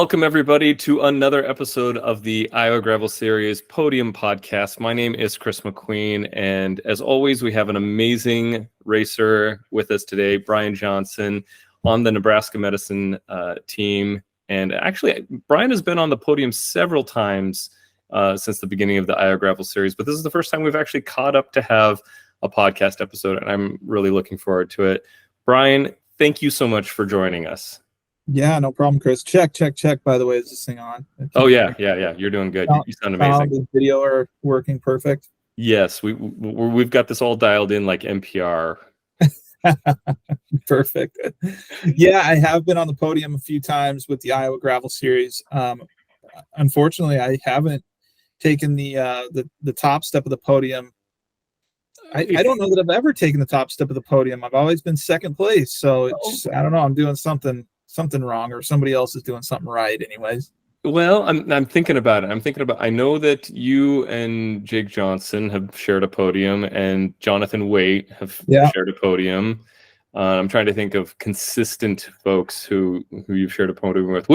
Welcome, everybody, to another episode of the Iowa Gravel Series Podium Podcast. My name is Chris McQueen, and as always, we have an amazing racer with us today, Brian Johnson, on the Nebraska Medicine team. And actually, Brian has been on the podium several times since the beginning of the Iowa Gravel Series, but this is the first time we've actually caught up to have a podcast episode, and I'm really looking forward to it. Brian, thank you so much for joining us. Yeah, no problem, Chris. Check. By the way, is this thing on? Oh yeah. You're doing good. You sound amazing. Sound and video are working perfect. Yes, we've got this all dialed in like NPR. Perfect. Yeah, I have been on the podium a few times with the Iowa Gravel Series. Unfortunately, I haven't taken the top step of the podium. I don't know that I've ever taken the top step of the podium. I've always been second place, so I don't know. I'm doing something wrong, or somebody else is doing something right. Anyways. Well, I'm thinking about it. I know that you and Jake Johnson have shared a podium, and Jonathan Waite have shared a podium. I'm trying to think of consistent folks who you've shared a podium with.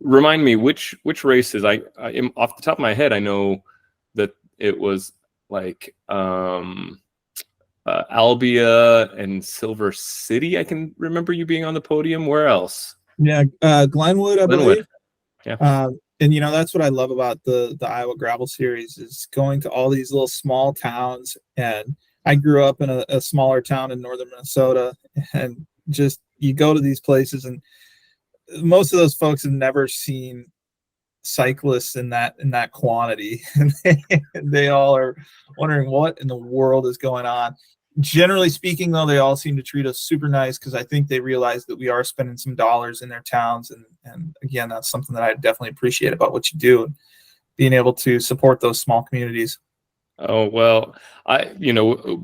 Remind me which races? I am off the top of my head. I know that it was like Albia and Silver City. I can remember you being on the podium. Where else? Yeah, Glenwood, I believe. Yeah. And that's what I love about the Iowa Gravel Series is going to all these little small towns. And I grew up in a smaller town in northern Minnesota, and just you go to these places, and most of those folks have never seen cyclists in that quantity, and they all are wondering what in the world is going on. Generally speaking, though, they all seem to treat us super nice, because I think they realize that we are spending some dollars in their towns. And again, that's something that I definitely appreciate about what you do, and being able to support those small communities. Oh, well,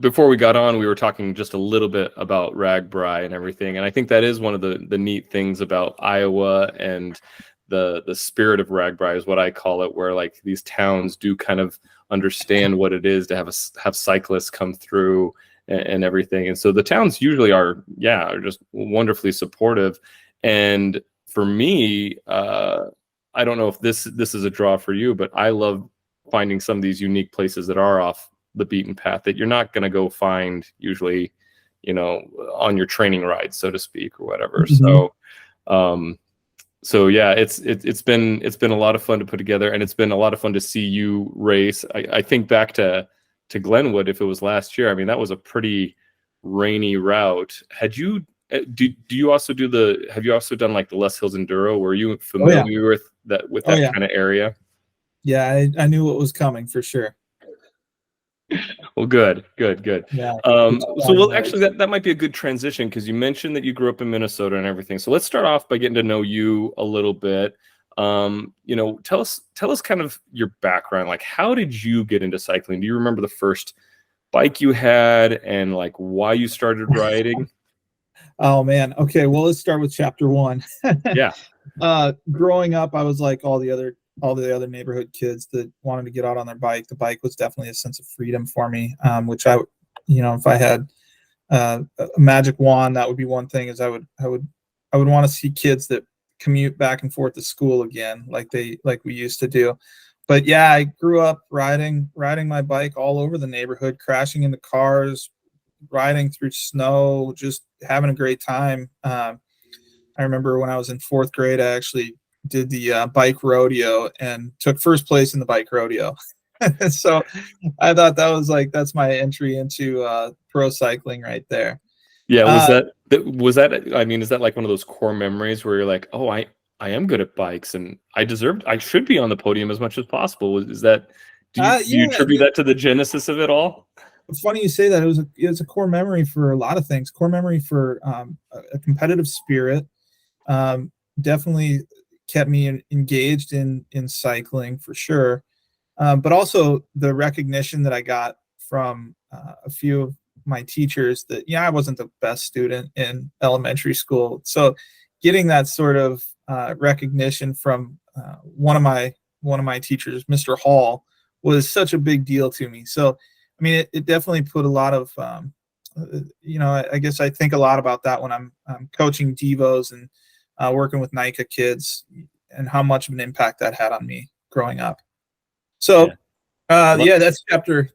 before we got on, we were talking just a little bit about RAGBRAI and everything. And I think that is one of the neat things about Iowa, and the spirit of RAGBRAI is what I call it, where like these towns do kind of understand what it is to have cyclists come through and everything. And so the towns usually are just wonderfully supportive. And for me, I don't know if this is a draw for you, but I love finding some of these unique places that are off the beaten path that you're not going to go find usually, on your training ride, so to speak, or whatever. Mm-hmm. So yeah, it's been a lot of fun to put together, and it's been a lot of fun to see you race. I think back to Glenwood, if it was last year. I mean, that was a pretty rainy route. Have you also done like the Les Hills Enduro? Were you familiar with that kind of area? Yeah, I knew what was coming for sure. Well, good. Yeah. Actually, that might be a good transition, because you mentioned that you grew up in Minnesota and everything. So let's start off by getting to know you a little bit. Tell us kind of your background. Like, how did you get into cycling? Do you remember the first bike you had, and like why you started riding? Oh man. Okay. Well, let's start with chapter one. Yeah. Growing up, I was like all the other neighborhood kids that wanted to get out on their bike. The bike was definitely a sense of freedom for me, which if I had a magic wand, that would be one thing. Is I would want to see kids that commute back and forth to school again, like we used to do. But yeah, I grew up riding my bike all over the neighborhood, crashing into cars, riding through snow, just having a great time. I remember when I was in fourth grade, I actually did the bike rodeo and took first place in the bike rodeo. So I thought that's my entry into pro cycling right there. Yeah, was that? I mean, is that like one of those core memories where you're like, oh, I am good at bikes, and I should be on the podium as much as possible? Is that? Do you attribute that to the genesis of it all? It's funny you say that. It was a core memory for a lot of things. Core memory for a competitive spirit. Definitely kept me engaged in cycling for sure. But also the recognition that I got from a few of my teachers that, I wasn't the best student in elementary school. So getting that sort of recognition from one of my teachers, Mr. Hall, was such a big deal to me. So, I mean, it definitely put a lot of, I guess I think a lot about that when I'm coaching Devos and working with NICA kids. how much of an impact that had on me growing up. So, Well, yeah, that's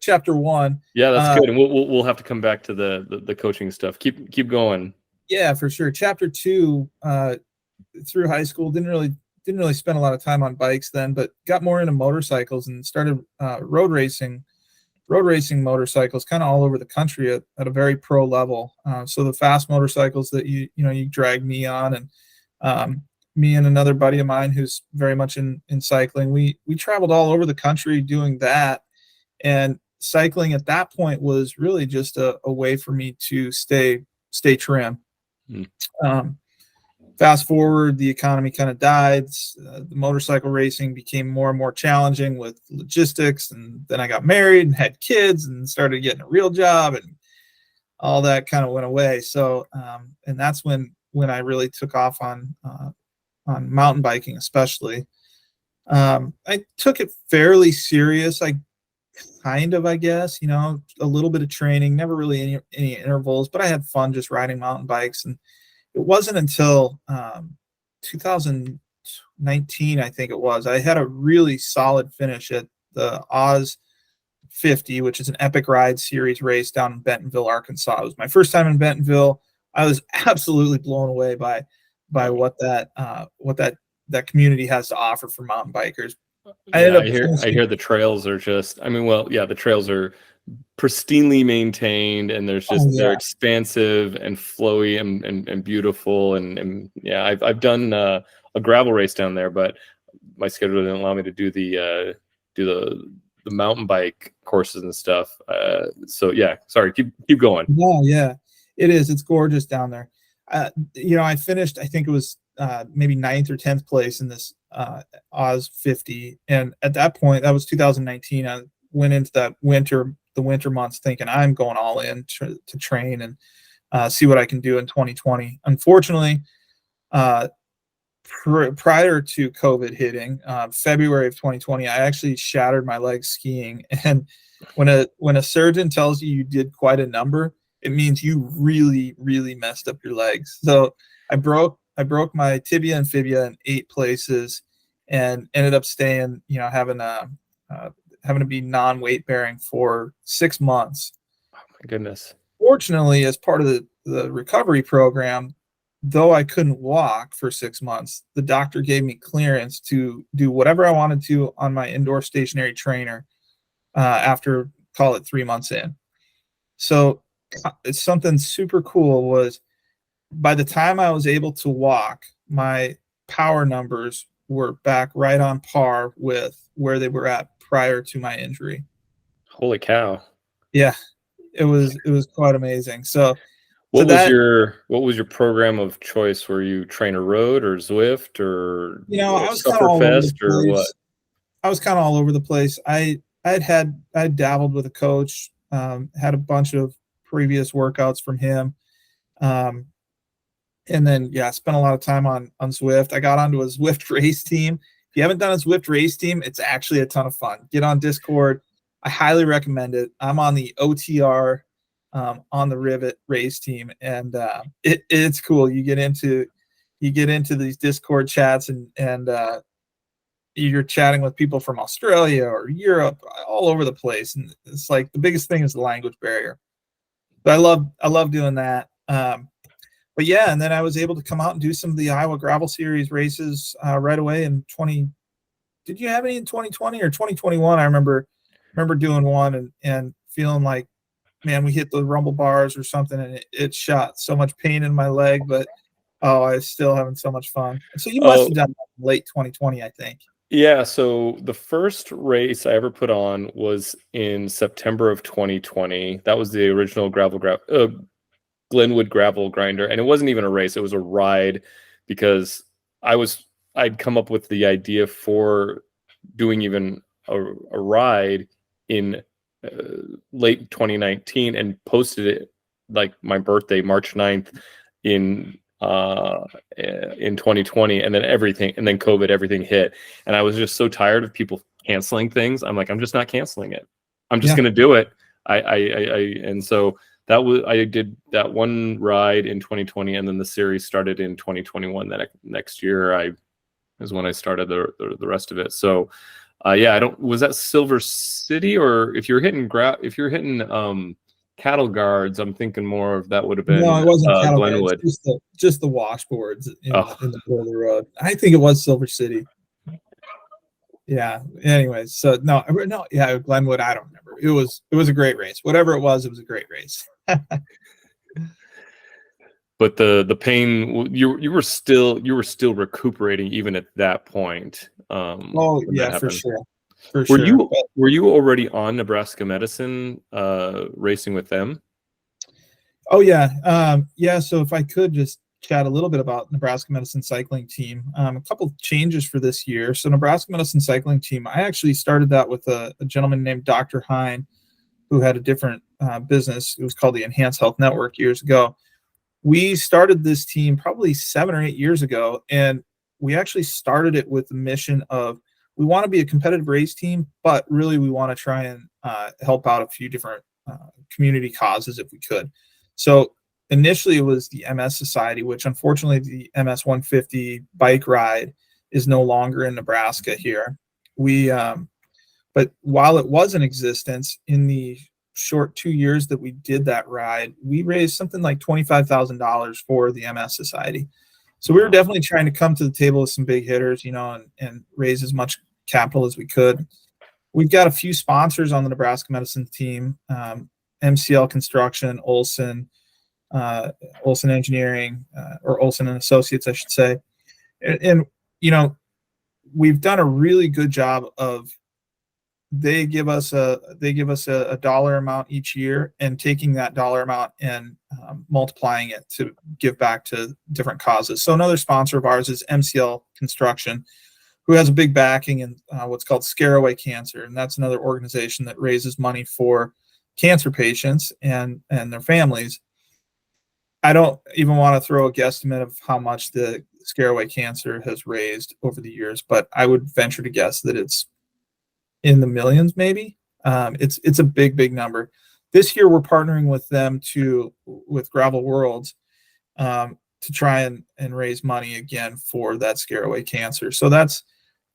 chapter one. yeah, that's good. And we'll have to come back to the coaching stuff. Keep going. Yeah, for sure. Chapter two, through high school, didn't really spend a lot of time on bikes then, but got more into motorcycles and started road racing motorcycles kind of all over the country at a very pro level. So the fast motorcycles that you dragged me on, and me and another buddy of mine who's very much in cycling, we traveled all over the country doing that. And cycling at that point was really just a way for me to stay trim. Fast forward, the economy kind of died. The motorcycle racing became more and more challenging with logistics, and then I got married and had kids and started getting a real job, and all that kind of went away. So, and that's when I really took off on mountain biking, especially. I took it fairly serious. I guess, a little bit of training, never really any intervals, but I had fun just riding mountain bikes. And it wasn't until 2019, I think it was, I had a really solid finish at the Oz 50, which is an epic ride series race down in Bentonville, Arkansas. It was my first time in Bentonville. I was absolutely blown away by what that community has to offer for mountain bikers. I hear the trails are just, the trails are pristinely maintained, and they're expansive and flowy and beautiful. And yeah, I've done a gravel race down there, but my schedule didn't allow me to do the mountain bike courses and stuff. So yeah, sorry, keep going. Yeah, it is. It's gorgeous down there. I finished, I think it was maybe 9th or 10th place in this Oz 50. And at that point, that was 2019. I went into the winter months thinking I'm going all in to train and see what I can do in 2020. Unfortunately, prior to COVID hitting, February of 2020, I actually shattered my leg skiing. And when a surgeon tells you did quite a number, it means you really, really messed up your legs. So I broke my tibia and fibia in 8 places, and ended up staying, having to be non-weight bearing for 6 months. Oh my goodness. Fortunately, as part of the recovery program, though I couldn't walk for 6 months, the doctor gave me clearance to do whatever I wanted to on my indoor stationary trainer after, call it 3 months in. So it's something super cool was, by the time I was able to walk, my power numbers were back right on par with where they were at prior to my injury. Holy cow. Yeah, it was quite amazing. So what was your program of choice? Were you trainer road or Zwift or I was kind of all over the place. Or what? I was kind of all over the place. I dabbled with a coach, had a bunch of previous workouts from him. And then, spent a lot of time on Zwift. I got onto a Zwift race team. If you haven't done a Zwift race team, it's actually a ton of fun. Get on Discord. I highly recommend it. I'm on the OTR, on the Rivet race team, and it's cool. You get into these Discord chats, and you're chatting with people from Australia or Europe, all over the place. And it's like the biggest thing is the language barrier. But I love doing that. But yeah, and then I was able to come out and do some of the Iowa Gravel Series races right away in 20. Did you have any in 2020 or 2021? I remember doing one and feeling like, man, we hit the rumble bars or something, and it shot so much pain in my leg, but I was still having so much fun. So you must have done that in late 2020, I think. Yeah, so the first race I ever put on was in September of 2020. That was the original Glenwood gravel grinder, and it wasn't even a race, it was a ride, because I'd come up with the idea for doing even a ride in late 2019 and posted it like my birthday, March 9th in 2020, and then COVID, everything hit, and I was just so tired of people canceling things. I'm like, I'm just not canceling it. I'm just going to do it. And so I did that one ride in 2020, and then the series started in 2021. That next year, I is when I started the rest of it. So yeah, was that Silver City, or if you're hitting cattle guards, I'm thinking more of that would have No, been it wasn't cattle guards, Glenwood. just the washboards Oh, in the middle of the road. I think it was Silver City. Yeah. Anyways, so no, yeah, Glenwood. I don't remember. It was a great race. Whatever it was a great race. but the pain, you were still recuperating even at that point. Oh When yeah, that happened. for sure. Were you already on Nebraska Medicine, racing with them? Oh yeah, yeah. So if I could just chat a little bit about Nebraska Medicine Cycling Team, a couple of changes for this year. So Nebraska Medicine Cycling Team, I actually started that with a gentleman named Dr. Hine, who had a different business. It was called the Enhanced Health Network years ago. We started this team probably 7 or 8 years ago, and we actually started it with the mission of we want to be a competitive race team, but really we want to try and help out a few different community causes if we could. So initially it was the MS Society, which unfortunately the MS 150 bike ride is no longer in Nebraska here. But while it was in existence, in the short 2 years that we did that ride, we raised something like $25,000 for the MS Society. So we were definitely trying to come to the table with some big hitters, and raise as much capital as we could. We've got a few sponsors on the Nebraska Medicine team, MCL Construction, Olson Engineering, or Olson and Associates, I should say. And we've done a really good job of they give us a dollar amount each year, and taking that dollar amount and multiplying it to give back to different causes. So another sponsor of ours is MCL Construction, who has a big backing in what's called Scare Away Cancer, and that's another organization that raises money for cancer patients and their families. I don't even want to throw a guesstimate of how much the Scare Away Cancer has raised over the years, but I would venture to guess that it's in the millions, maybe. It's a big number. This year we're partnering with them with Gravel Worlds to try and raise money again for that Scare Away Cancer. So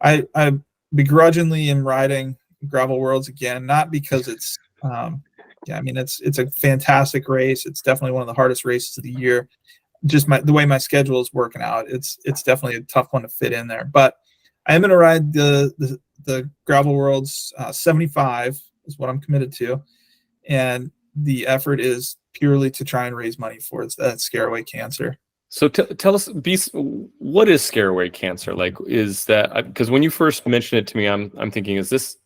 I begrudgingly am riding Gravel Worlds again, not because it's it's a fantastic race. It's definitely one of the hardest races of the year. Just the way my schedule is working out, it's definitely a tough one to fit in there. But I am going to ride the Gravel Worlds 75 is what I'm committed to, and the effort is purely to try and raise money for that Scare Away Cancer. So tell us, what is Scare Away Cancer? Like, is that, because when you first mentioned it to me, I'm thinking, is this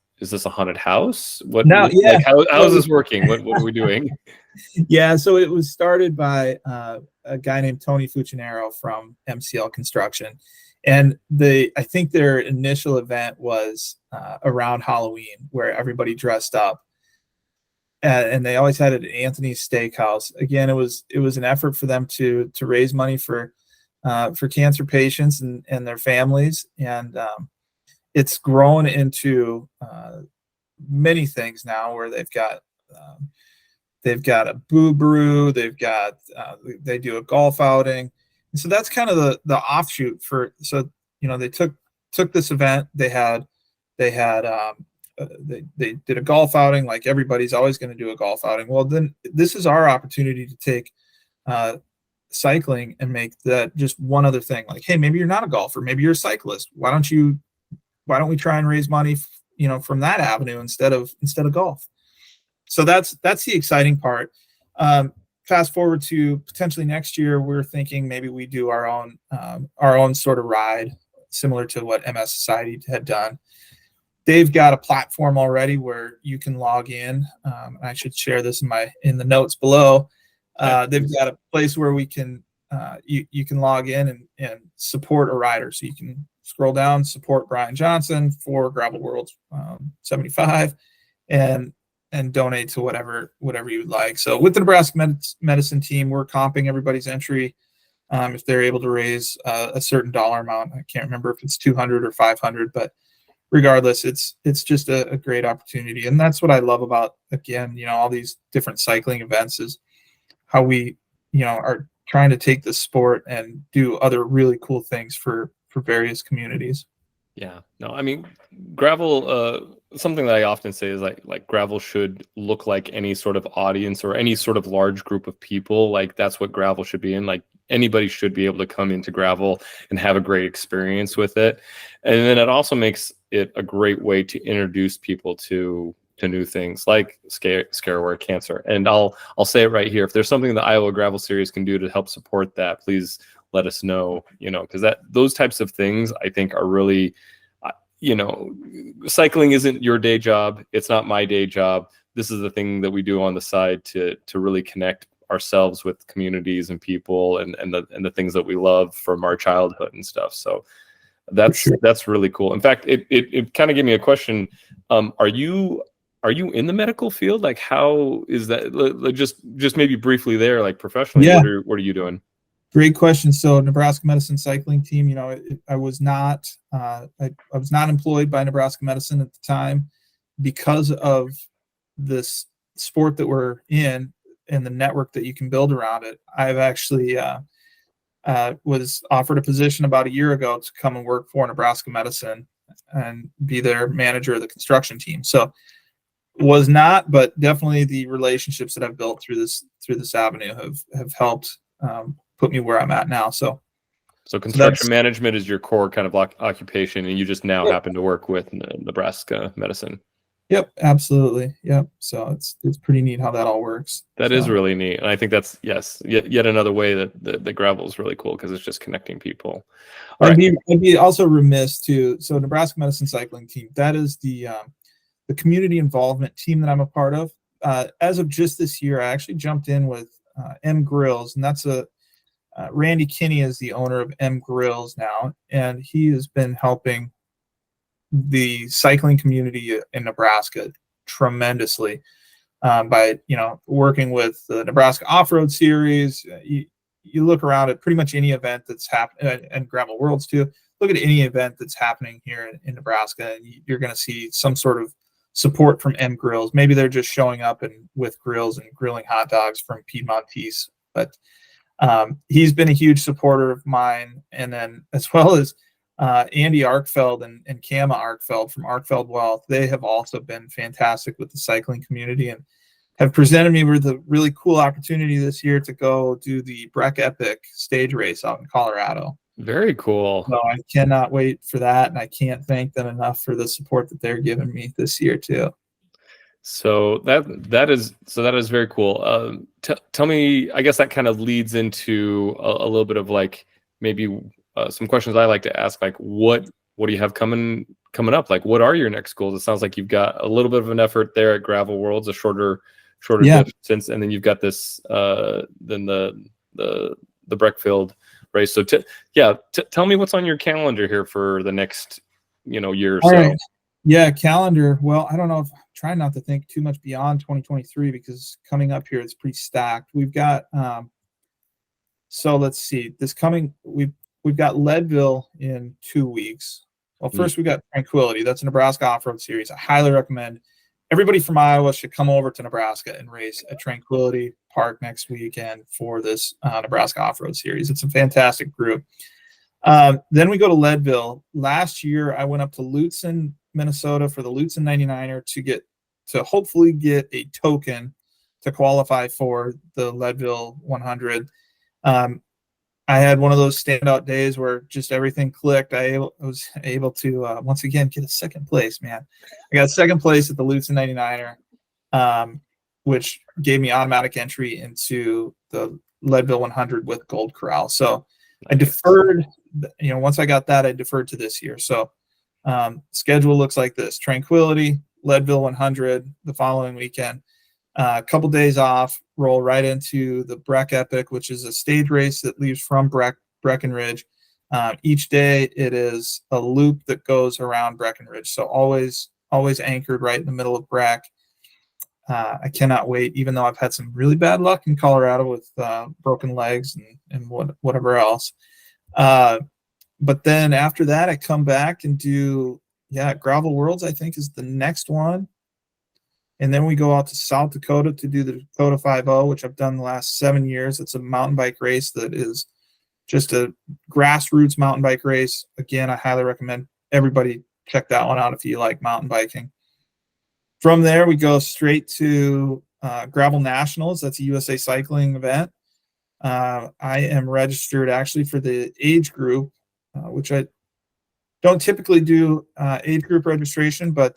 a haunted house? Yeah. Like, how is this working? What are we doing? Yeah, so it was started by a guy named Tony Fuccinero from MCL Construction. And I think their initial event was around Halloween, where everybody dressed up, and they always had it at Anthony's Steakhouse. Again, it was an effort for them to raise money for cancer patients and their families, and it's grown into many things now, where they've got a boo brew, they do a golf outing. And so that's kind of the offshoot they took this event. They did a golf outing, like everybody's always going to do a golf outing. Well, then this is our opportunity to take cycling and make that just one other thing. Like, hey, maybe you're not a golfer, maybe you're a cyclist. Why don't we try and raise money, from that avenue instead of golf? So that's the exciting part. Fast forward to potentially next year, we're thinking maybe we do our own sort of ride, similar to what MS Society had done. They've got a platform already where you can log in. I should share this in the notes below. They've got a place where we can you can log in and support a rider. So you can scroll down, support Brian Johnson for Gravel Worlds 75, and donate to whatever you would like. So with the Nebraska Medicine team, we're comping everybody's entry if they're able to raise a certain dollar amount. I can't remember if it's 200 or 500, but regardless, it's just a great opportunity. And that's what I love about, again, all these different cycling events, is how we, are trying to take the sport and do other really cool things for for various communities. Yeah, no, I mean, gravel, something that I often say is like gravel should look like any sort of audience or any sort of large group of people. Like that's what gravel should be in. Like anybody should be able to come into gravel and have a great experience with it. And then it also makes it a great way to introduce people to new things like scareware cancer. And I'll say it right here. If there's something the Iowa Gravel Series can do to help support that, please let us know, because those types of things I think are really, cycling isn't your day job. It's not my day job. This is the thing that we do on the side to really connect ourselves with communities and people and the things that we love from our childhood and stuff. So that's really cool. In fact, it kind of gave me a question. Are you in the medical field? Like, how is that? Just maybe briefly there, like professionally, Yeah. what are you doing? Great question. So Nebraska Medicine cycling team, I was not I was not employed by Nebraska Medicine at the time because of this sport that we're in and the network that you can build around it. I've actually was offered a position about a year ago to come and work for Nebraska Medicine and be their manager of the construction team. So was not, but definitely the relationships that I've built through this avenue have helped put me where I'm at now. So construction management is your core kind of occupation, and you just now happen to work with Nebraska Medicine. Yep, absolutely. Yep. So it's pretty neat how that all works. That is really neat, and I think that's yet another way that the gravel is really cool because it's just connecting people. I'd be also remiss too. So Nebraska Medicine cycling team, that is the community involvement team that I'm a part of. As of just this year, I actually jumped in with M Grills, and that's Randy Kinney is the owner of M Grills now, and he has been helping the cycling community in Nebraska tremendously by working with the Nebraska Off-Road Series. You look around at pretty much any event that's happening, and Gravel Worlds too. Look at any event that's happening here in Nebraska, and you're going to see some sort of support from M Grills. Maybe they're just showing up with grills and grilling hot dogs from Piedmontese, but he's been a huge supporter of mine. And then as well as Andy Arkfeld and Kama Arkfeld from Arkfeld Wealth, they have also been fantastic with the cycling community and have presented me with a really cool opportunity this year to go do the Breck Epic stage race out in Colorado. Very cool. So I cannot wait for that, and I can't thank them enough for the support that they're giving me this year too. So that is very cool. Tell me, I guess that kind of leads into a little bit of like maybe some questions I like to ask, like what do you have coming up? Like, what are your next goals? It sounds like you've got a little bit of an effort there at Gravel Worlds, a shorter distance, and then you've got this then the Breckfield race. So tell me what's on your calendar here for the next year or so. Right. Yeah, calendar. Well, I don't know, if try not to think too much beyond 2023 because coming up here it's pretty stacked. We've got so let's see. We've got Leadville in 2 weeks. Well, first we got Tranquility. That's a Nebraska Off-Road Series. I highly recommend everybody from Iowa should come over to Nebraska and race at Tranquility Park next weekend for this Nebraska Off-Road Series. It's a fantastic group. Then we go to Leadville. Last year, I went up to Lutzen, Minnesota for the Lutzen 99er to hopefully get a token to qualify for the Leadville 100. I had one of those standout days where just everything clicked. I was able to once again get a second place, man. I got second place at the Lutzen 99er, which gave me automatic entry into the Leadville 100 with Gold Corral. So I deferred, once I got that, I deferred to this year. So schedule looks like this: Tranquility, Leadville 100 the following weekend, a couple days off, roll right into the Breck Epic, which is a stage race that leaves from Breckenridge. Each day it is a loop that goes around Breckenridge. So always anchored right in the middle of Breck. I cannot wait, even though I've had some really bad luck in Colorado with broken legs and whatever else. But then after that, I come back and do, Gravel Worlds, I think, is the next one. And then we go out to South Dakota to do the Dakota 5.0, which I've done the last 7 years. It's a mountain bike race that is just a grassroots mountain bike race. Again, I highly recommend everybody check that one out if you like mountain biking. From there, we go straight to Gravel Nationals. That's a USA Cycling event. I am registered actually for the age group, which I don't typically do age group registration, but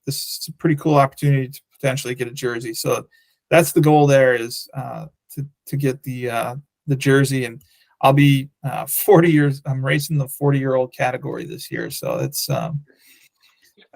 this is a pretty cool opportunity to potentially get a jersey. So that's the goal there, is to get the jersey, and I'll be 40 years. I'm racing the 40-year-old category this year, so it's I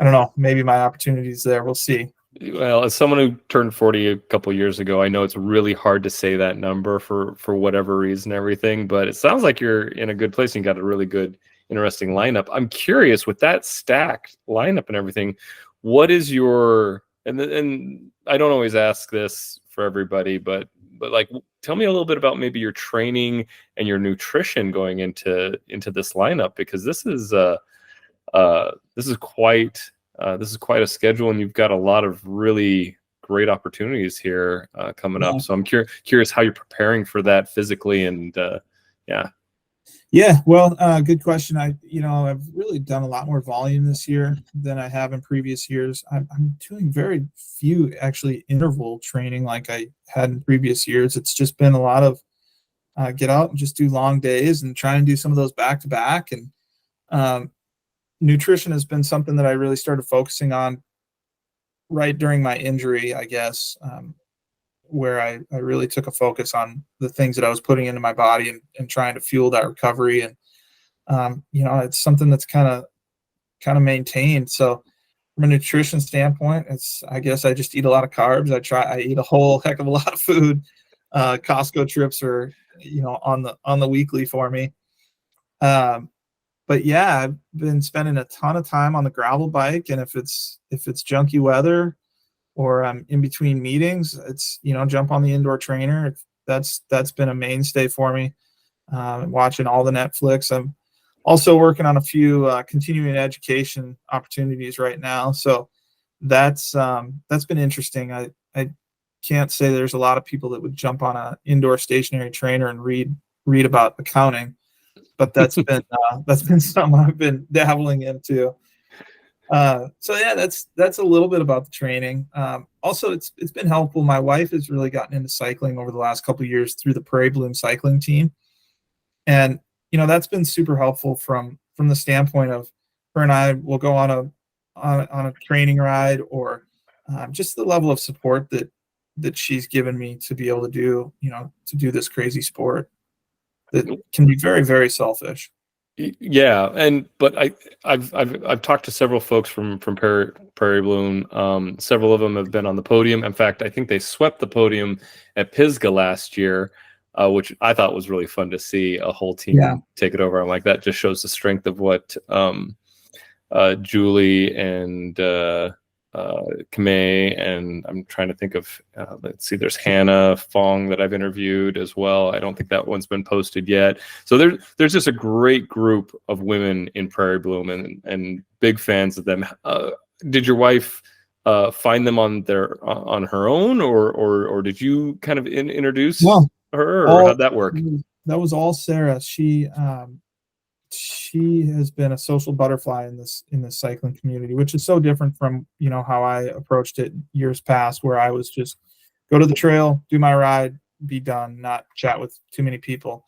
don't know, maybe my opportunities there. We'll see. Well, as someone who turned 40 a couple years ago, I know it's really hard to say that number for whatever reason, everything, but it sounds like you're in a good place and you got a really good, interesting lineup. I'm curious, with that stacked lineup and everything, what is your, and I don't always ask this for everybody, but like, tell me a little bit about maybe your training and your nutrition going into this lineup, because this is quite a schedule, and you've got a lot of really great opportunities here coming up. So I'm curious how you're preparing for that physically, and Yeah, well, good question. I've really done a lot more volume this year than I have in previous years. I'm doing very few actually interval training like I had in previous years. It's just been a lot of get out and just do long days and try and do some of those back to back. And nutrition has been something that I really started focusing on right during my injury, I guess, where I really took a focus on the things that I was putting into my body and trying to fuel that recovery. And, it's something that's kind of maintained. So from a nutrition standpoint, I guess I just eat a lot of carbs. I eat a whole heck of a lot of food. Costco trips are, on the weekly for me. But yeah, I've been spending a ton of time on the gravel bike, and if it's junky weather or I'm in between meetings, it's jump on the indoor trainer. That's been a mainstay for me. Watching all the Netflix. I'm also working on a few continuing education opportunities right now, so that's been interesting. I can't say there's a lot of people that would jump on an indoor stationary trainer and read about accounting. But that's been something I've been dabbling into. So yeah, that's a little bit about the training. Also, it's been helpful. My wife has really gotten into cycling over the last couple of years through the Prairie Bloom cycling team, and that's been super helpful from the standpoint of her and I will go on a training ride, or just the level of support that she's given me to be able to do this crazy sport that can be very, very selfish. Yeah, but I've talked to several folks from Prairie Bloom. Several of them have been on the podium. In fact, I think they swept the podium at Pisgah last year, which I thought was really fun to see a whole team take it over. I'm like, that just shows the strength of what Julie and Kamei, and I'm trying to think of let's see, there's Hannah Fong that I've interviewed as well. I don't think that one's been posted yet. So there's just a great group of women in Prairie Bloom, and big fans of them. Did your wife find them on her own, or did you kind of introduce her, or how'd that work? That was all Sarah. She has been a social butterfly in this cycling community, which is so different from how I approached it years past, where I was just go to the trail, do my ride, be done, not chat with too many people.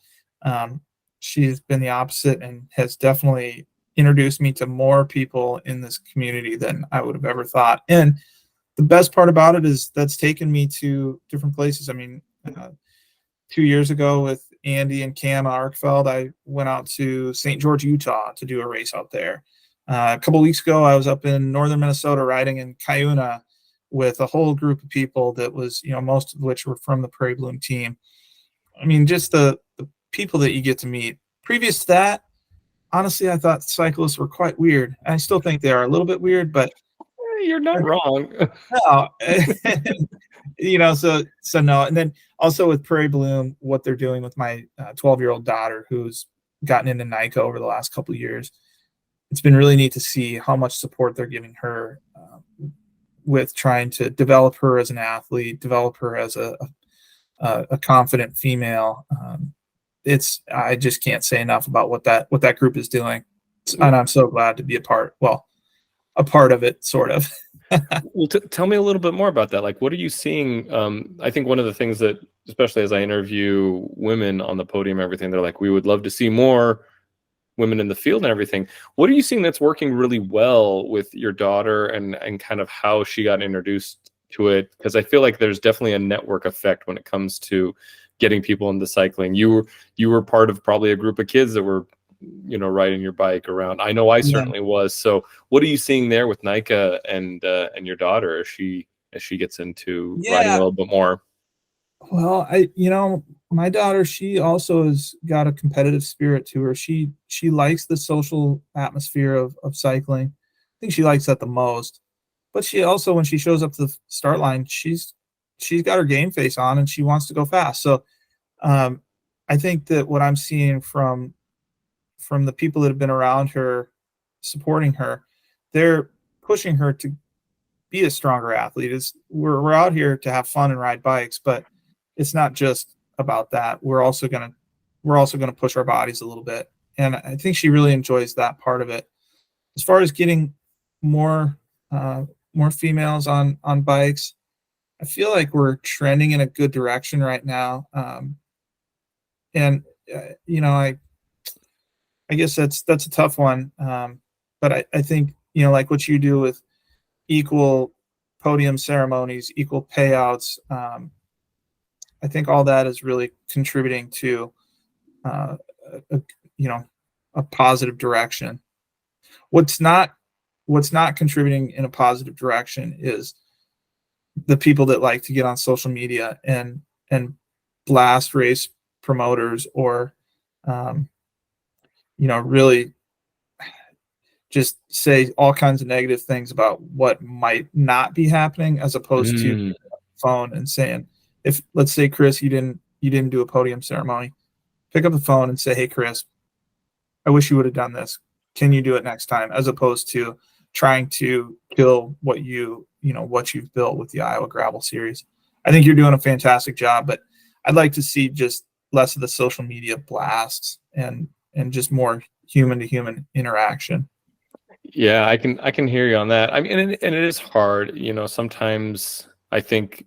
She's been the opposite and has definitely introduced me to more people in this community than I would have ever thought. And the best part about it is that's taken me to different places. I mean, 2 years ago with Andy and Cam Arkfeld, I went out to St. George, Utah to do a race out there. A couple of weeks ago, I was up in northern Minnesota riding in Cuyuna with a whole group of people that was, most of which were from the Prairie Bloom team. I mean, just the people that you get to meet. Previous to that, honestly, I thought cyclists were quite weird. I still think they are a little bit weird, but you're not wrong. No, so no. And then also with Prairie Bloom, what they're doing with my 12-year-old daughter, who's gotten into NICA over the last couple of years, it's been really neat to see how much support they're giving her with trying to develop her as an athlete, develop her as a confident female. I just can't say enough about what that group is doing, and I'm so glad to be a part of it, sort of. Well, tell me a little bit more about that. Like, what are you seeing? I think one of the things that, especially as I interview women on the podium, everything, they're like, we would love to see more women in the field and everything. What are you seeing that's working really well with your daughter, and kind of how she got introduced to it? Because I feel like there's definitely a network effect when it comes to getting people into cycling. You were part of probably a group of kids that were, riding your bike around. I know I Yeah. certainly was. So what are you seeing there with Nika and your daughter as she gets into riding a Yeah. little bit more? Well, my daughter, she also has got a competitive spirit to her. She likes the social atmosphere of cycling. I think she likes that the most. But she also, when she shows up to the start line, she's got her game face on and she wants to go fast. So I think that what I'm seeing from the people that have been around her, supporting her, they're pushing her to be a stronger athlete. We're out here to have fun and ride bikes, but it's not just about that. We're also gonna push our bodies a little bit, and I think she really enjoys that part of it. As far as getting more more females on bikes, I feel like we're trending in a good direction right now. And I guess that's a tough one. But I think, like what you do with equal podium ceremonies, equal payouts. I think all that is really contributing to, uh, a, a positive direction. What's not contributing in a positive direction is the people that like to get on social media and blast race promoters, or really just say all kinds of negative things about what might not be happening, as opposed to Mm. phone and saying, if, let's say, Chris, you didn't do a podium ceremony, pick up the phone and say, hey Chris, I wish you would have done this, can you do it next time, as opposed to trying to kill what you've built with the Iowa Gravel Series. I think you're doing a fantastic job, but I'd like to see just less of the social media blasts and just more human to human interaction. Yeah, I can hear you on that. I mean, and it is hard. Sometimes I think,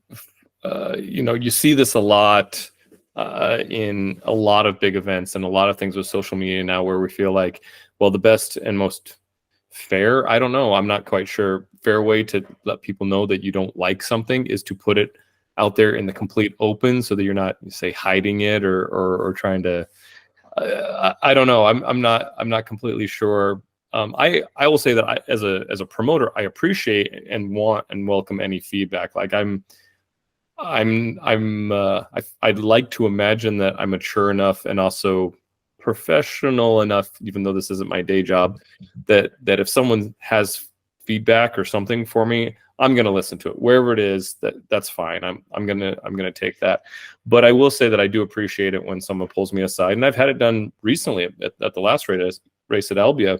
you see this a lot in a lot of big events and a lot of things with social media now, where we feel like, well, the best and most fair, I don't know, I'm not quite sure, fair way to let people know that you don't like something is to put it out there in the complete open, so that you're not, say, hiding it or trying to. I don't know. I'm not completely sure. I will say that as a promoter, I appreciate and want and welcome any feedback. Like I'd like to imagine that I'm mature enough and also professional enough, even though this isn't my day job, that if someone has feedback or something for me, I'm going to listen to it wherever it is. That's fine. I'm going to take that. But I will say that I do appreciate it when someone pulls me aside, and I've had it done recently at the last race at Albia,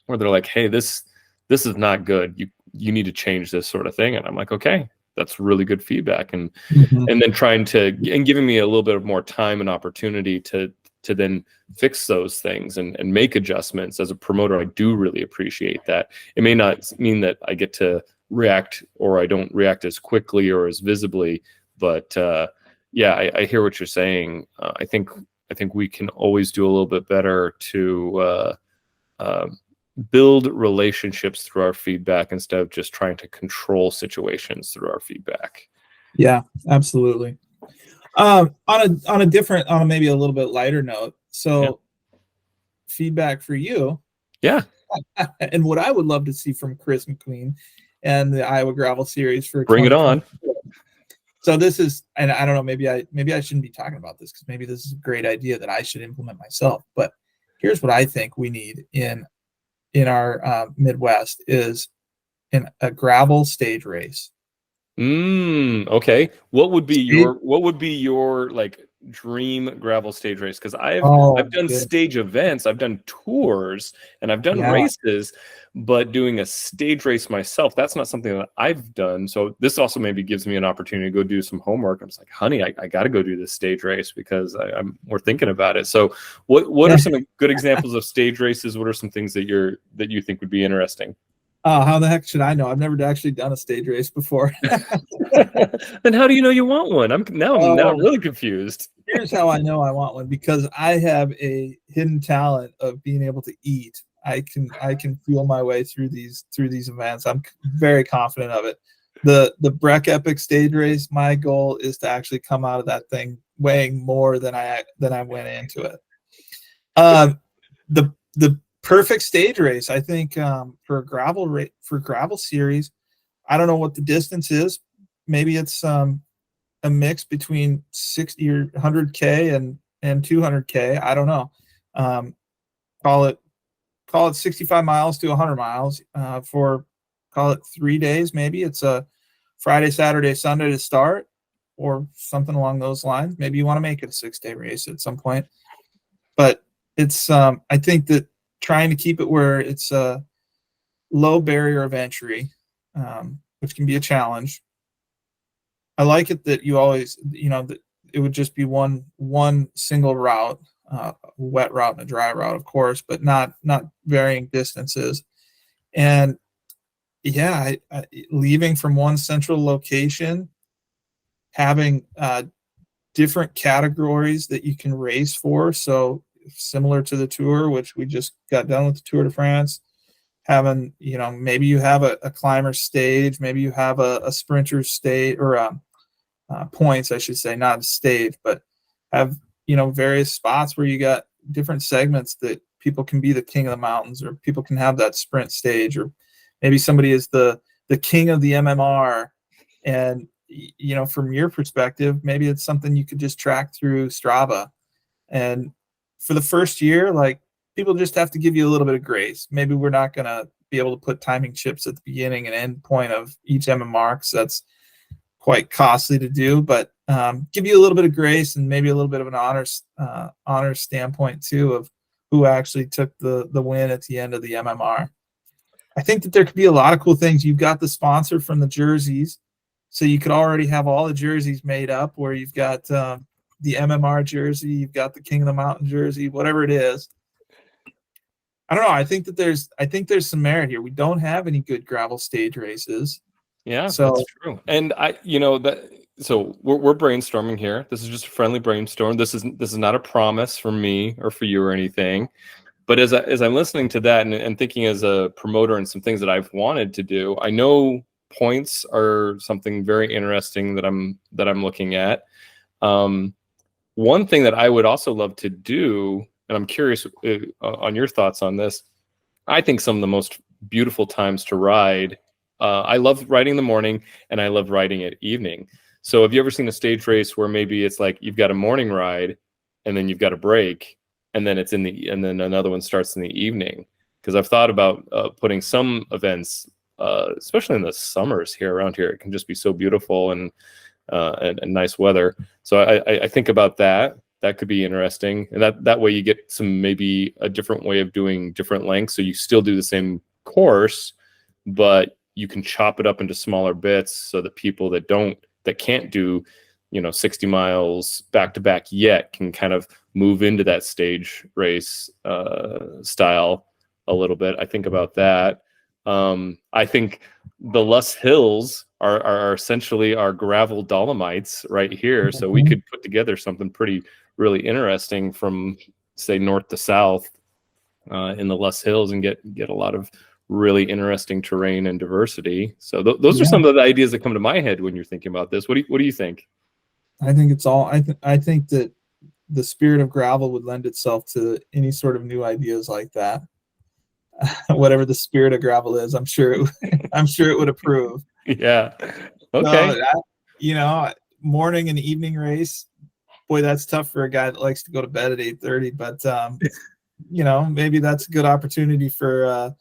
where they're like, hey, this is not good. You need to change this sort of thing. And I'm like, okay, that's really good feedback. And then giving me a little bit of more time and opportunity to then fix those things and make adjustments. As a promoter, I do really appreciate that. It may not mean that I get to react, or I don't react as quickly or as visibly, but yeah, I hear what you're saying. I think we can always do a little bit better to build relationships through our feedback, instead of just trying to control situations through our feedback. Yeah, absolutely. On a maybe a little bit lighter note, so feedback for you. Yeah. And what I would love to see from Chris McQueen and the Iowa Gravel Series for Bring it on. So this is, and I don't know, maybe I shouldn't be talking about this, because maybe this is a great idea that I should implement myself. But here's what I think we need in our Midwest is in a gravel stage race. Okay. What would be your like dream gravel stage race, because I've Oh, done good. stage events, I've done tours, and I've done Yeah. races, but doing a stage race myself, that's not something that I've done. So this also maybe gives me an opportunity to go do some homework. I'm just like, honey, I got to go do this stage race because we're thinking about it. So what are some good examples of stage races? What are some things that you think would be interesting? Oh, how the heck should I know? I've never actually done a stage race before. Then how do you know you want one? I'm now Oh, really confused. here's how I know I want one, because I have a hidden talent of being able to eat. I can feel my way through these events. I'm very confident of it. The Breck Epic stage race, my goal is to actually come out of that thing weighing more than I went into it. The perfect stage race, I think, for a gravel series. I don't know what the distance is. Maybe it's a mix between 60 or 100K and 200K. I don't know. Um, call it 65 miles to 100 miles for, call it 3 days. Maybe it's a Friday, Saturday, Sunday to start, or something along those lines. Maybe you want to make it a 6-day race at some point. But it's I think that trying to keep it where it's a low barrier of entry, which can be a challenge. I like it that you always, that it would just be one single route, a wet route and a dry route, of course, but not varying distances. And yeah, leaving from one central location, having different categories that you can race for. So similar to the Tour, which we just got done with the Tour de France, having, maybe you have a climber stage, maybe you have a sprinter stage, or points, I should say, not a stage, but have, various spots where you got different segments that people can be the king of the mountains, or people can have that sprint stage, or maybe somebody is the king of the MMR. And, from your perspective, maybe it's something you could just track through Strava. And for the first year, like, people just have to give you a little bit of grace. Maybe we're not going to be able to put timing chips at the beginning and end point of each MMR, because that's quite costly to do, but give you a little bit of grace, and maybe a little bit of an honor standpoint too, of who actually took the win at the end of the MMR. I think that there could be a lot of cool things. You've got the sponsor from the jerseys, so you could already have all the jerseys made up, where you've got the MMR jersey, you've got the King of the Mountain jersey, whatever it is. I don't know. I think there's some merit here. We don't have any good gravel stage races. Yeah, So that's true. And so we're brainstorming here. This is just a friendly brainstorm. This is not a promise for me or for you or anything. But as I'm listening to that and thinking as a promoter and some things that I've wanted to do, I know points are something very interesting that I'm looking at. One thing that I would also love to do, and I'm curious on your thoughts on this. I think some of the most beautiful times to ride. I love riding in the morning, and I love riding at evening. So have you ever seen a stage race where maybe it's like you've got a morning ride, and then you've got a break, and then and then another one starts in the evening? Because I've thought about putting some events, especially in the summers here around here. It can just be so beautiful and nice weather. So I think about that. That could be interesting, and that way you get some, maybe a different way of doing different lengths. So you still do the same course, but you can chop it up into smaller bits, so that people that can't do 60 miles back to back yet can kind of move into that stage race style a little bit. I think about that. I think the Lus Hills are essentially our gravel Dolomites right here. So we could put together something really interesting from, say, north to south in the Lus Hills, and get a lot of really interesting terrain and diversity. So those are some of the ideas that come to my head when you're thinking about this. What do you think? I think it's all. I think that the spirit of gravel would lend itself to any sort of new ideas like that. Whatever the spirit of gravel is, I'm sure it would approve. Yeah. Okay. So, morning and evening race. Boy, that's tough for a guy that likes to go to bed at 8:30. But maybe that's a good opportunity for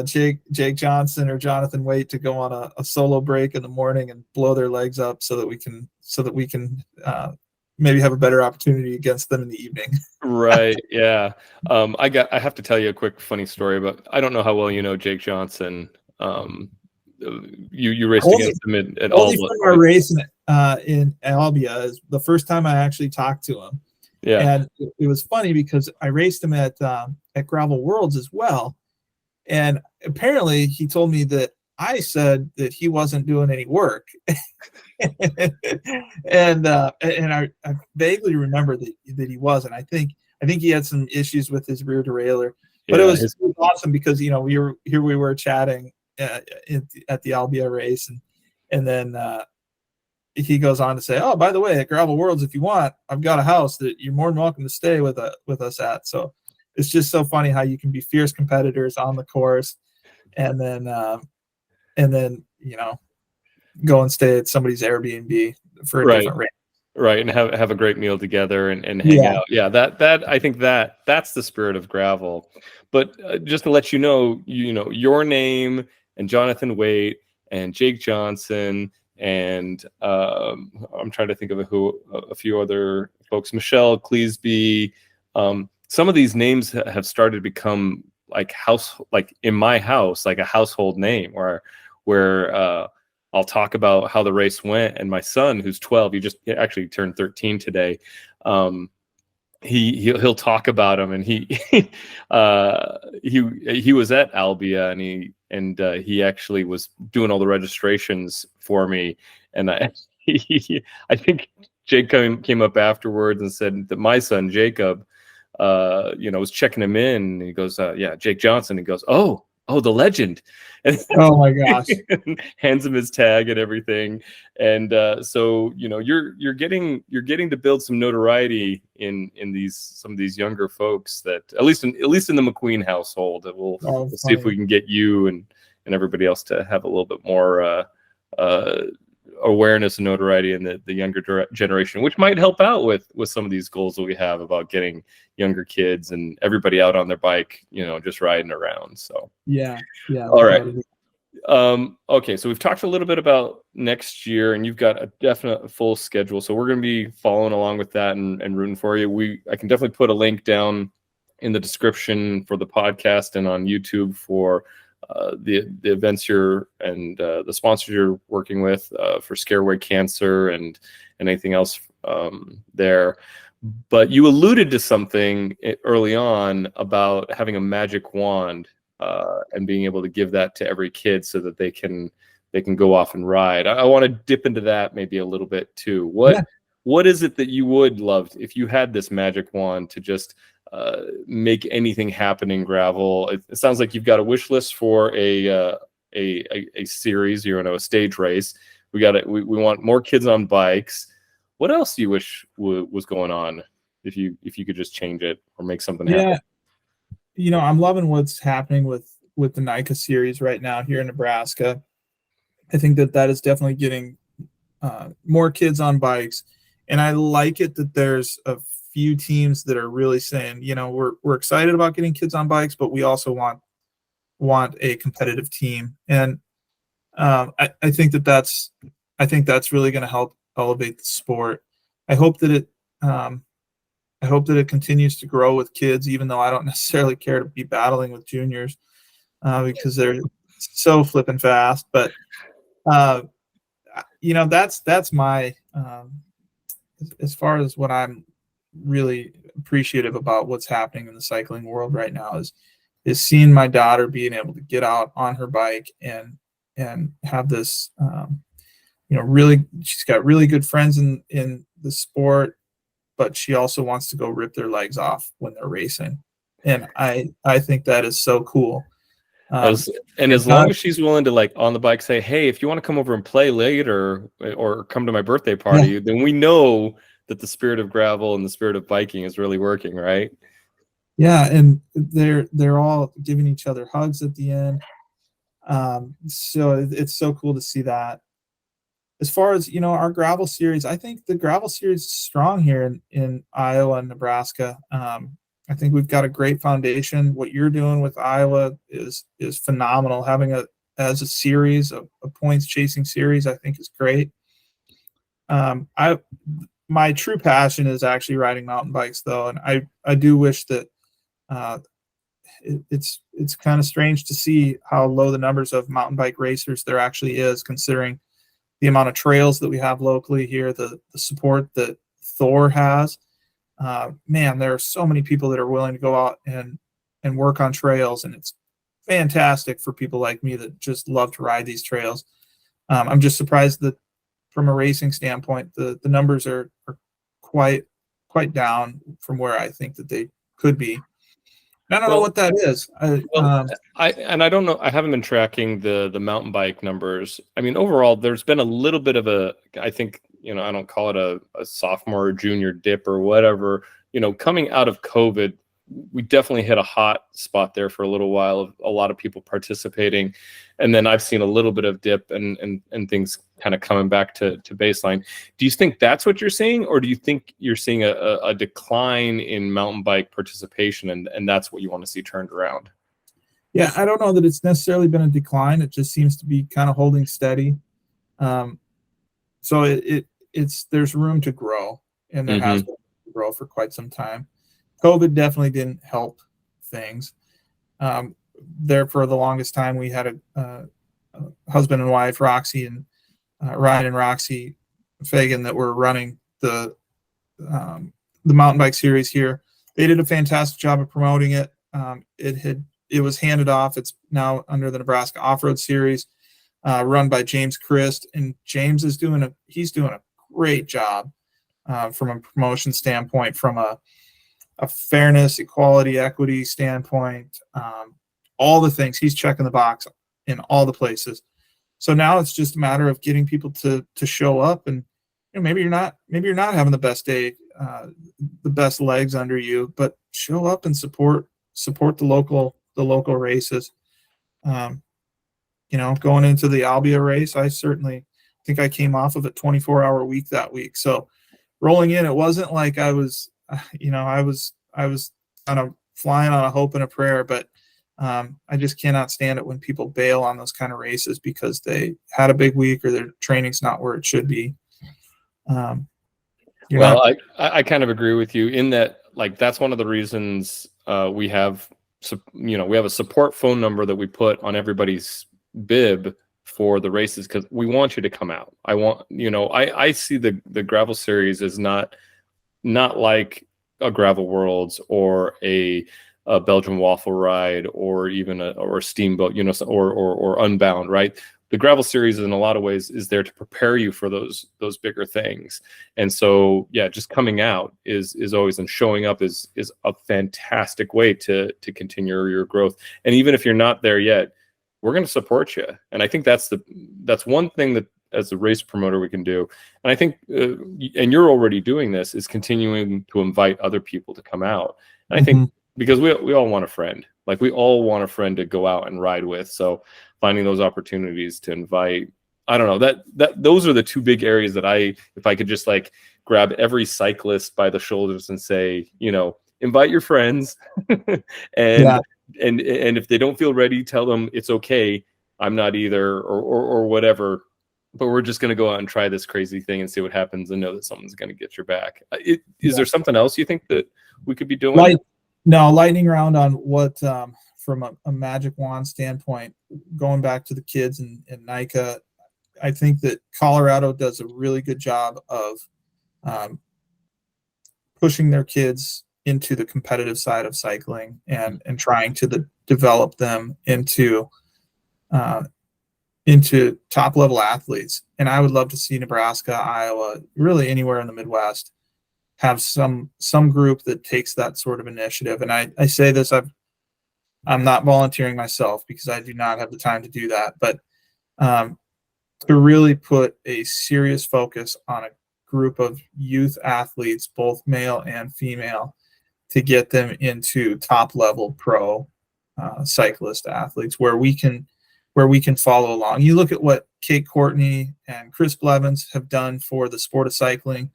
Jake Johnson or Jonathan Waite to go on a solo break in the morning and blow their legs up, so that we can maybe have a better opportunity against them in the evening. Right. Yeah. I have to tell you a quick funny story, but I don't know how well you know Jake Johnson. You raced Only, against him at only Alba. from our race in Albia is the first time I actually talked to him. Yeah. And it was funny because I raced him at Gravel Worlds as well. And apparently he told me that I said that he wasn't doing any work. and I vaguely remember that he wasn't. I think he had some issues with his rear derailleur. But it was awesome because we were chatting at the Albia race, and then he goes on to say, "Oh, by the way, at Gravel Worlds, if you want, I've got a house that you're more than welcome to stay with us at." So it's just so funny how you can be fierce competitors on the course, and then go and stay at somebody's Airbnb for a different race. Right, and have a great meal together and hang out. Yeah, that I think that's the spirit of gravel. But just to let you know, your name and Jonathan Waite and Jake Johnson and I'm trying to think of a few other folks, Michelle Cleesby. Some of these names have started to become like in my house, like a household name where I'll talk about how the race went, and my son, who's 12, he just actually turned 13 today. He'll talk about him, and he was at Albia, and he actually was doing all the registrations for me, and I think Jake came up afterwards and said that my son Jacob, was checking him in, and he goes, "Yeah, Jake Johnson." He goes, "Oh, the legend." And oh my gosh. hands him his tag and everything. And so you're getting to build some notoriety in some of these younger folks, that at least in the McQueen household, that we'll see if we can get you and everybody else to have a little bit more awareness and notoriety in the younger generation, which might help out with some of these goals that we have about getting younger kids and everybody out on their bike, just riding around. So yeah. All right. Okay, so we've talked a little bit about next year, and you've got a definite full schedule, so we're going to be following along with that and rooting for you. I can definitely put a link down in the description for the podcast and on YouTube for the events and the sponsors you're working with for Scareway Cancer and anything else there. But you alluded to something early on about having a magic wand and being able to give that to every kid so that they can go off and ride. I want to dip into that maybe a little bit too. What is it that you would love if you had this magic wand to just make anything happen in gravel? It sounds like you've got a wish list for a series, a stage race. We want more kids on bikes. What else do you wish was going on if you could just change it or make something happen? I'm loving what's happening with the NICA series right now here in Nebraska. I think that is definitely getting more kids on bikes, and I like it that there's a few teams that are really saying, we're excited about getting kids on bikes, but we also want a competitive team. And I think that's really going to help elevate the sport. I hope that it continues to grow with kids, even though I don't necessarily care to be battling with juniors because they're so flipping fast. But that's my as far as what I'm really appreciative about what's happening in the cycling world right now is seeing my daughter being able to get out on her bike and have this really, she's got really good friends in the sport, but she also wants to go rip their legs off when they're racing, and I think that is so cool. As long as she's willing to on the bike say, "Hey, if you want to come over and play later or come to my birthday party," then we know that the spirit of gravel and the spirit of biking is really working, right? Yeah, and they're all giving each other hugs at the end. So it's so cool to see that. As far as our gravel series, I think the gravel series is strong here in Iowa and Nebraska. I think we've got a great foundation. What you're doing with Iowa is phenomenal. Having as a series, a points chasing series, I think is great. my true passion is actually riding mountain bikes, though, and I do wish that it's kind of strange to see how low the numbers of mountain bike racers there actually is, considering the amount of trails that we have locally here, the support that Thor has. Man, there are so many people that are willing to go out and work on trails, and it's fantastic for people like me that just love to ride these trails. I'm just surprised that from a racing standpoint, the numbers are quite down from where I think that they could be. I don't know what that is. I don't know. I haven't been tracking the mountain bike numbers. I mean, overall, there's been a little bit of a, I think, I don't call it a sophomore or junior dip or whatever, coming out of COVID, we definitely hit a hot spot there for a little while of a lot of people participating. And then I've seen a little bit of dip and things kind of coming back to baseline. Do you think that's what you're seeing, or do you think you're seeing a decline in mountain bike participation and that's what you want to see turned around? Yeah, I don't know that it's necessarily been a decline. It just seems to be kind of holding steady. So it's there's room to grow, and there has been room to grow for quite some time. COVID definitely didn't help things. There for the longest time, we had a husband and wife, Roxy and Ryan and Roxy Fagan, that were running the mountain bike series here. They did a fantastic job of promoting it. It was handed off. It's now under the Nebraska Off-Road Series, run by James Christ, and James is doing a great job from a promotion standpoint, from a fairness, equality, equity standpoint, all the things. He's checking the box in all the places. So now it's just a matter of getting people to show up, and maybe you're not having the best day, the best legs under you, but show up and support the local races. Going into the Albia race, I certainly think I came off of a 24-hour week that week. So rolling in, it wasn't like I was kind of flying on a hope and a prayer, but I just cannot stand it when people bail on those kind of races because they had a big week or their training's not where it should be. I kind of agree with you in that, like, that's one of the reasons we have a support phone number that we put on everybody's bib for the races, because we want you to come out. I see the gravel series as not like a Gravel Worlds or a Belgian waffle ride or even a steamboat, or Unbound, right? The gravel series in a lot of ways is there to prepare you for those bigger things. And so, yeah, just coming out is always, and showing up is a fantastic way to continue your growth. And even if you're not there yet, we're going to support you. And I think that's one thing that as a race promoter we can do. And I think, and you're already doing this, is continuing to invite other people to come out. And I think because we all want a friend, like we all want a friend to go out and ride with. So finding those opportunities to invite, I don't know, that those are the two big areas that if I could just like grab every cyclist by the shoulders and say, invite your friends and if they don't feel ready, tell them it's okay. I'm not either, or whatever, but we're just going to go out and try this crazy thing and see what happens and know that someone's going to get your back. Is there something else you think that we could be doing? Lightning round on what, from a magic wand standpoint, going back to the kids in NICA, I think that Colorado does a really good job of pushing their kids into the competitive side of cycling and trying to develop them into top level athletes. And I would love to see Nebraska, Iowa, really anywhere in the Midwest have some group that takes that sort of initiative. And I say this, I'm not volunteering myself because I do not have the time to do that, but to really put a serious focus on a group of youth athletes, both male and female, to get them into top level pro cyclist athletes where we can follow along. You look at what Kate Courtney and Chris Blevins have done for the sport of cycling.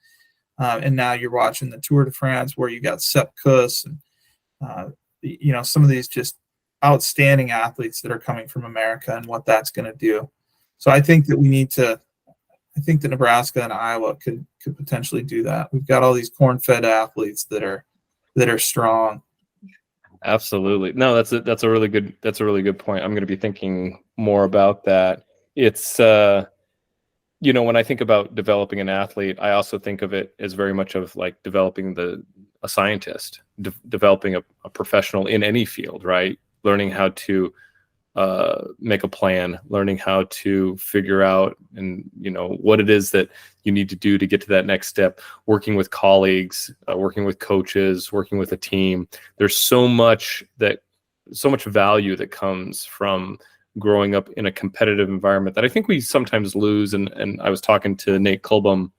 And now you're watching the Tour de France where you got Sepp Kuss and, some of these just outstanding athletes that are coming from America and what that's going to do. So I think that we need to I think that Nebraska and Iowa could potentially do that. We've got all these corn-fed athletes that are strong. Absolutely. No, that's a really good point. I'm going to be thinking more about that. It's when I think about developing an athlete, I also think of it as very much of like developing a scientist, developing a professional in any field, right? Learning how to make a plan, learning how to figure out and what it is that you need to do to get to that next step, working with colleagues, working with coaches, working with a team. There's so much value that comes from growing up in a competitive environment that I think we sometimes lose. And I was talking to Nate Kulbum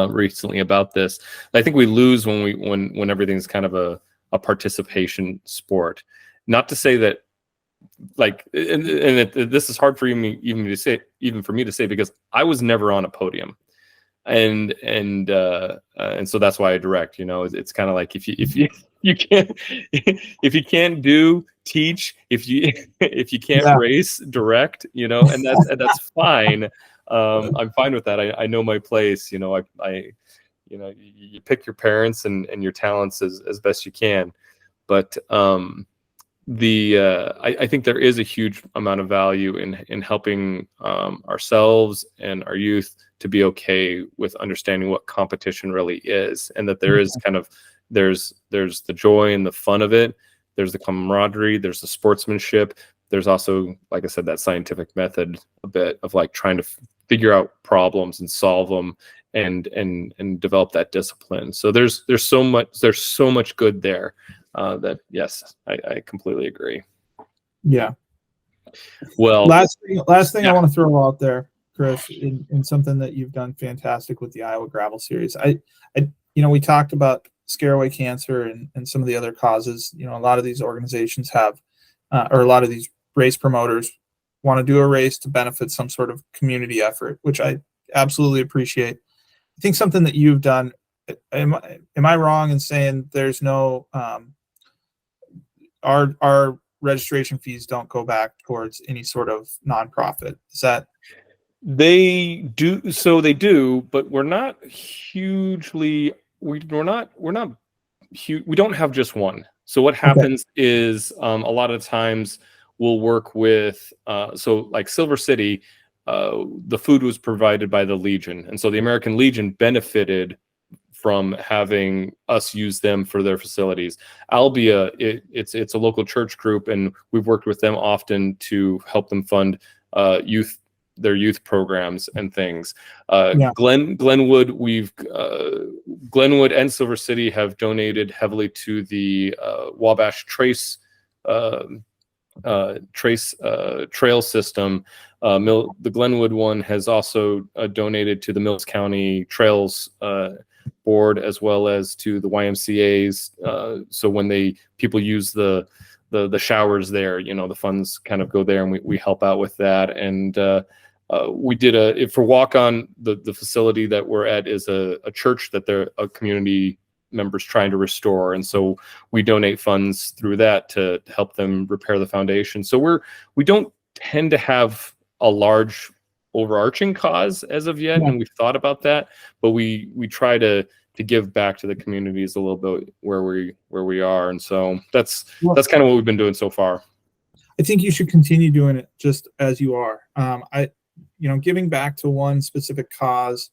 recently about this. I think we lose when everything's kind of a participation sport. Not to say that, like, this is hard for even for me to say because I was never on a podium, and so that's why I direct. It's kind of like if you can't if you can't teach, if you can't race, direct, and that's fine. I'm fine with that. I know my place. You pick your parents and your talents as best you can, but I think there is a huge amount of value in helping ourselves and our youth to be okay with understanding what competition really is, and that there is there's the joy and the fun of it. There's the camaraderie. There's the sportsmanship. There's also, like I said, that scientific method, a bit of like trying to figure out problems and solve them and develop that discipline. So there's so much good there. That yes, I completely agree. Yeah. Well, last thing I want to throw out there, Chris, in something that you've done fantastic with the Iowa Gravel Series. We talked about scare away cancer and some of the other causes. A lot of these organizations have, or a lot of these race promoters want to do a race to benefit some sort of community effort, which I absolutely appreciate. I think something that you've done. Am I wrong in saying there's no our registration fees don't go back towards any sort of nonprofit? Is that? They do. So they do, but we're not hugely. We're not huge. We don't have just one. So what happens is a lot of times we'll work with. So like Silver City, the food was provided by the Legion, and so the American Legion benefited from having us use them for their facilities. Albia, it's a local church group, and we've worked with them often to help them fund their youth programs and things. Glenwood, Glenwood and Silver City have donated heavily to the Wabash Trace trail system. The Glenwood one has also donated to the Mills County Trails board, as well as to the YMCA's. So when people use the showers there, the funds kind of go there, and we help out with that. And we did for Walk On, the facility that we're at is a church that they're a community members trying to restore, and so we donate funds through that to help them repair the foundation. So we don't tend to have a large overarching cause as of yet, and we've thought about that, but we try to give back to the communities a little bit where we are, and so that's kind of what we've been doing so far. I think you should continue doing it just as you are. Giving back to one specific cause,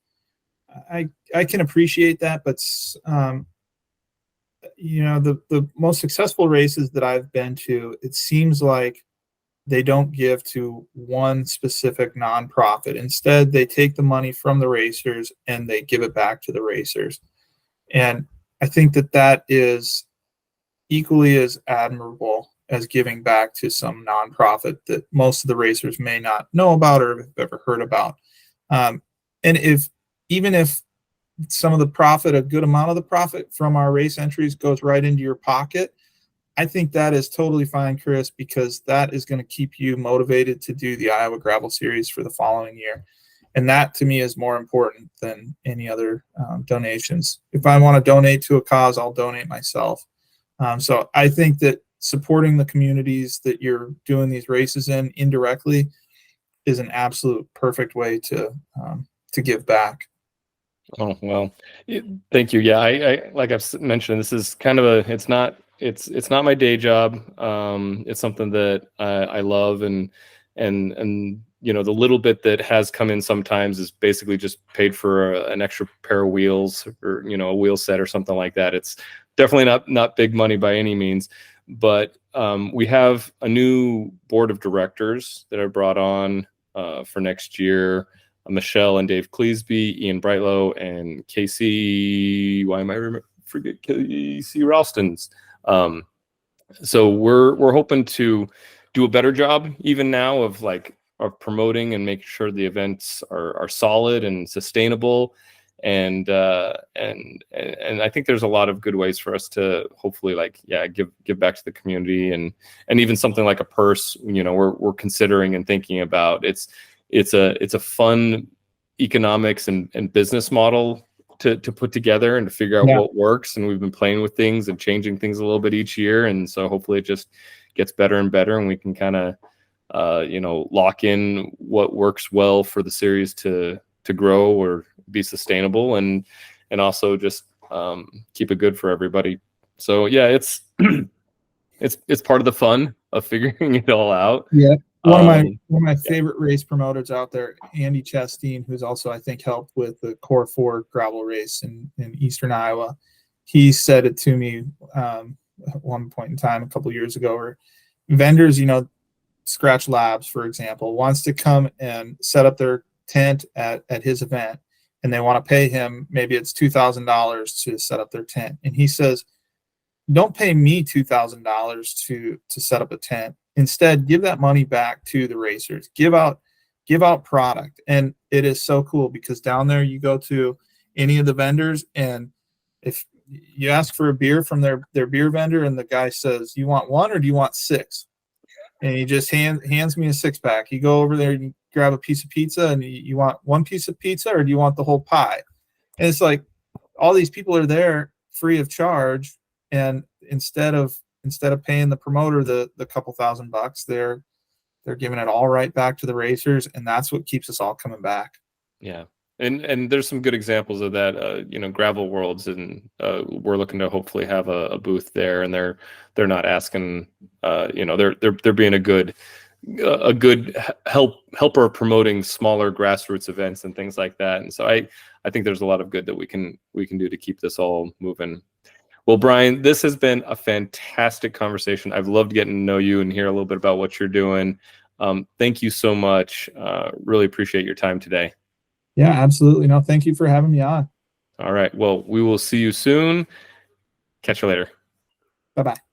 I can appreciate that, but the most successful races that I've been to, it seems like they don't give to one specific nonprofit. Instead, they take the money from the racers and they give it back to the racers. And I think that is equally as admirable as giving back to some nonprofit that most of the racers may not know about or have ever heard about. And even if some of the profit, a good amount of the profit from our race entries goes right into your pocket, I think that is totally fine, Chris, because that is going to keep you motivated to do the Iowa Gravel Series for the following year. And that, to me, is more important than any other donations. If I want to donate to a cause, I'll donate myself. So I think that supporting the communities that you're doing these races in indirectly is an absolute perfect way to to give back. Oh, well, thank you. Yeah, I like I've mentioned, this is kind of it's not my day job. It's something that I love, and the little bit that has come in sometimes is basically just paid for an extra pair of wheels, or a wheel set or something like that. It's definitely not big money by any means, but we have a new board of directors that I brought on for next year. Michelle and Dave Cleesby, Ian Brightlow, and Casey. Why am I forget Casey Ralstons? So we're hoping to do a better job even now of promoting and making sure the events are solid and sustainable, and I think there's a lot of good ways for us to hopefully give back to the community, and even something like a purse. We're considering and thinking about. It's a fun economics and business model to put together and to figure out what works. And we've been playing with things and changing things a little bit each year. And so hopefully it just gets better and better, and we can kind of, lock in what works well for the series to grow or be sustainable, and also just keep it good for everybody. So yeah, it's part of the fun of figuring it all out. Yeah. One of my favorite race promoters out there, Andy Chasteen, who's also, I think, helped with the Core 4 gravel race in Eastern Iowa. He said it to me at one point in time a couple of years ago, where vendors, Scratch Labs, for example, wants to come and set up their tent at his event, and they want to pay him, maybe it's $2,000 to set up their tent. And he says, don't pay me $2,000 to set up a tent. Instead, give that money back to the racers. Give out product. And it is so cool, because down there you go to any of the vendors, and if you ask for a beer from their beer vendor, and the guy says, you want one or do you want six? And he just hands me a 6-pack. You go over there and you grab a piece of pizza, and you want one piece of pizza or do you want the whole pie? And it's like, all these people are there free of charge, and instead of paying the promoter the couple $1,000, they're giving it all right back to the racers, and that's what keeps us all coming back. Yeah. And there's some good examples of that, Gravel Worlds, and we're looking to hopefully have a booth there, and they're not asking, they're being a good helper promoting smaller grassroots events and things like that. And so I think there's a lot of good that we can do to keep this all moving. Well, Brian, this has been a fantastic conversation. I've loved getting to know you and hear a little bit about what you're doing. Thank you so much. Really appreciate your time today. Yeah, absolutely. No, thank you for having me on. All right. Well, we will see you soon. Catch you later. Bye-bye.